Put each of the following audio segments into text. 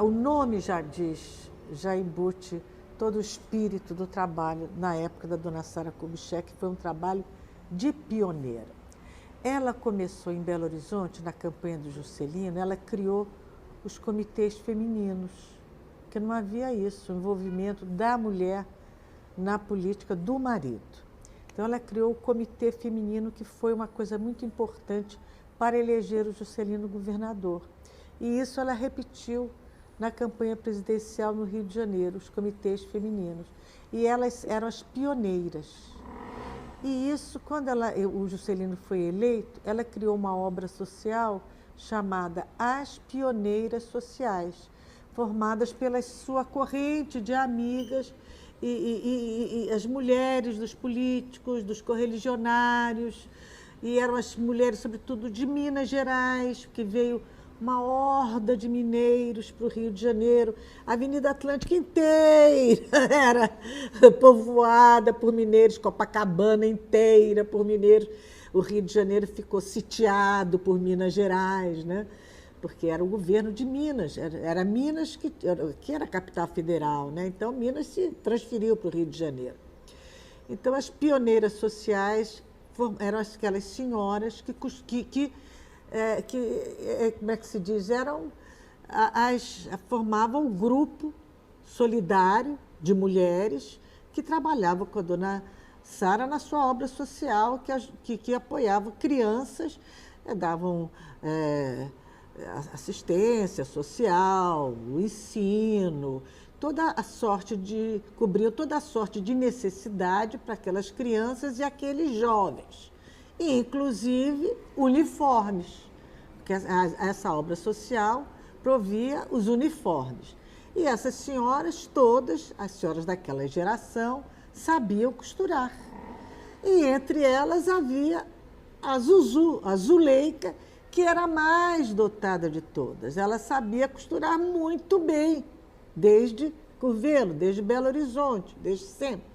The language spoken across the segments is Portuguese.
o nome já diz, já embute todo o espírito do trabalho na época da dona Sara Kubitschek, foi um trabalho de pioneira. Ela começou em Belo Horizonte, na campanha do Juscelino, ela criou os comitês femininos, porque não havia isso, o envolvimento da mulher na política do marido. Então ela criou o comitê feminino, que foi uma coisa muito importante para eleger o Juscelino governador. E isso ela repetiu na campanha presidencial no Rio de Janeiro, os comitês femininos. E elas eram as pioneiras. E isso, quando o Juscelino foi eleito, ela criou uma obra social chamada As Pioneiras Sociais, formadas pela sua corrente de amigas e as mulheres dos políticos, dos correligionários, e eram as mulheres, sobretudo, de Minas Gerais, que veio uma horda de mineiros para o Rio de Janeiro. A Avenida Atlântica inteira era povoada por mineiros, Copacabana inteira por mineiros. O Rio de Janeiro ficou sitiado por Minas Gerais, né? Porque era o governo de Minas, era Minas que era a capital federal, né? Então Minas se transferiu para o Rio de Janeiro. Então as pioneiras sociais eram aquelas senhoras que como é que se diz, formavam um grupo solidário de mulheres que trabalhavam com a dona Sara na sua obra social, que apoiavam crianças, davam assistência social, o ensino, cobriam toda a sorte de necessidade para aquelas crianças e aqueles jovens. E, inclusive, uniformes, porque essa obra social provia os uniformes. E essas senhoras todas, as senhoras daquela geração, sabiam costurar. E entre elas havia a Zuzu, a Zuleika, que era a mais dotada de todas. Ela sabia costurar muito bem, desde Curvelo, desde Belo Horizonte, desde sempre.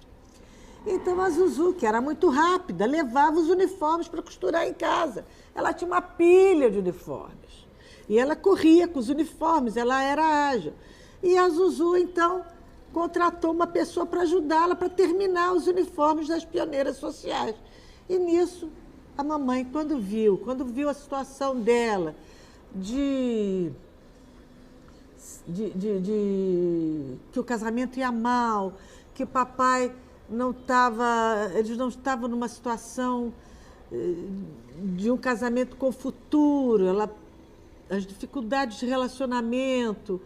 Então a Zuzu, que era muito rápida, levava os uniformes para costurar em casa. Ela tinha uma pilha de uniformes. E ela corria com os uniformes, ela era ágil. E a Zuzu, então, contratou uma pessoa para ajudá-la para terminar os uniformes das pioneiras sociais. E nisso, a mamãe, quando viu a situação dela que o casamento ia mal, que o papai eles não estavam numa situação de um casamento com futuro, as dificuldades de relacionamento,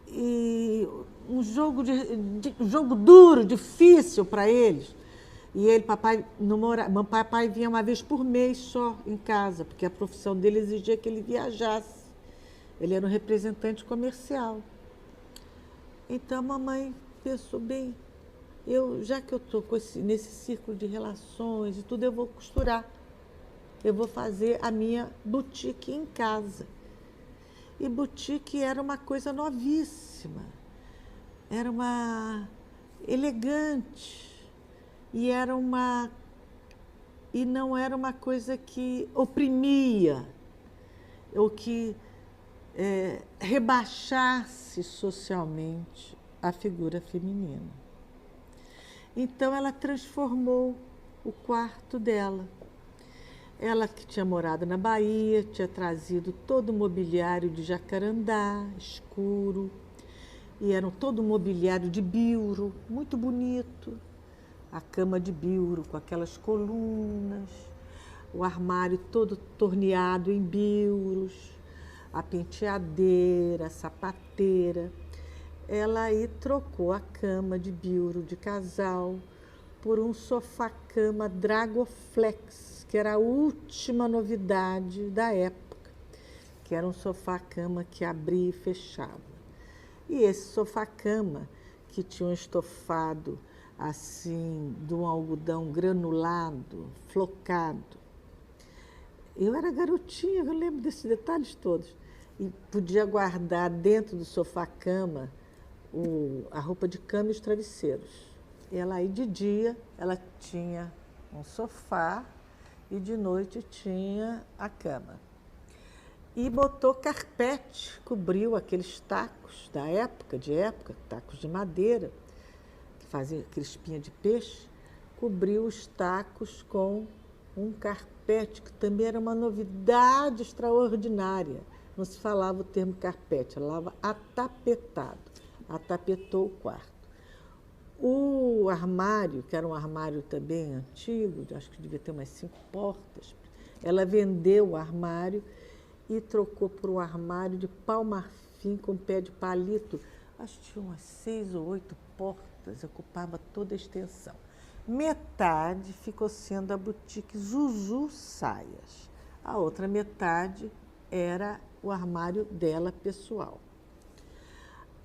e um jogo duro, difícil para eles. E papai vinha uma vez por mês só em casa, porque a profissão dele exigia que ele viajasse. Ele era um representante comercial. Então a mamãe pensou, bem, já que eu estou nesse círculo de relações e tudo, eu vou costurar. Eu vou fazer a minha boutique em casa. E boutique era uma coisa novíssima, era uma elegante, e não era uma coisa que oprimia, ou que rebaixasse socialmente a figura feminina. Então ela transformou o quarto dela. Ela, que tinha morado na Bahia, tinha trazido todo o mobiliário de jacarandá, escuro, e era todo um mobiliário de biuro, muito bonito. A cama de biuro com aquelas colunas, o armário todo torneado em biuros, a penteadeira, a sapateira. Ela aí trocou a cama de biuro de casal por um sofá-cama Dragoflex, que era a última novidade da época, que era um sofá-cama que abria e fechava. E esse sofá-cama, que tinha um estofado assim, de um algodão granulado, flocado. Eu era garotinha, eu lembro desses detalhes todos. E podia guardar dentro do sofá-cama a roupa de cama e os travesseiros. E ela aí, de dia, ela tinha um sofá e de noite tinha a cama. e botou carpete, cobriu aqueles tacos da época, tacos de madeira, que faziam aquele espinha de peixe, cobriu os tacos com um carpete, que também era uma novidade extraordinária. Não se falava o termo carpete, falava atapetado. Atapetou o quarto. O armário, que era um armário também antigo, acho que devia ter umas 5 portas, ela vendeu o armário e trocou por um armário de pau marfim com pé de palito. Acho que tinha umas 6 ou 8 portas, ocupava toda a extensão. Metade ficou sendo a boutique Zuzu Saias. A outra metade era o armário dela pessoal.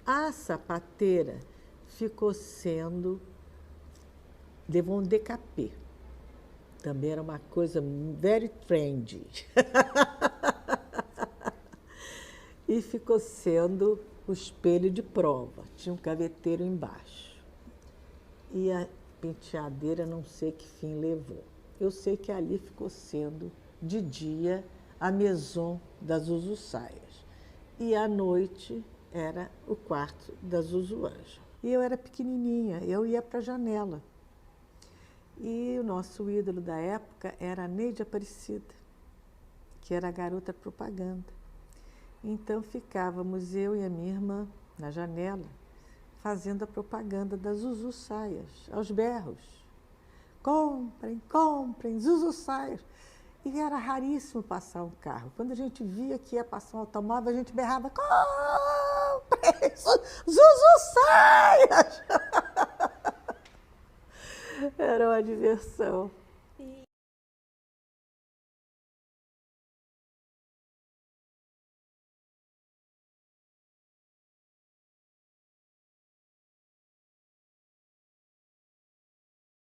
A sapateira ficou sendo levou um decapê. Também era uma coisa very trendy. E ficou sendo o espelho de prova. Tinha um gaveteiro embaixo. E a penteadeira não sei que fim levou. Eu sei que ali ficou sendo, de dia, a maison das Zuzu Saias. E à noite era o quarto da Zuzu Ângela. E eu era pequenininha, eu ia para a janela. E o nosso ídolo da época era a Neide Aparecida, que era a garota propaganda. Então ficávamos eu e a minha irmã na janela, fazendo a propaganda das Zuzu Saias, aos berros. Comprem, comprem, Zuzu Saias. E era raríssimo passar um carro. Quando a gente via que ia passar um automóvel, a gente berrava, comprem, Zuzu Saias! Era uma diversão.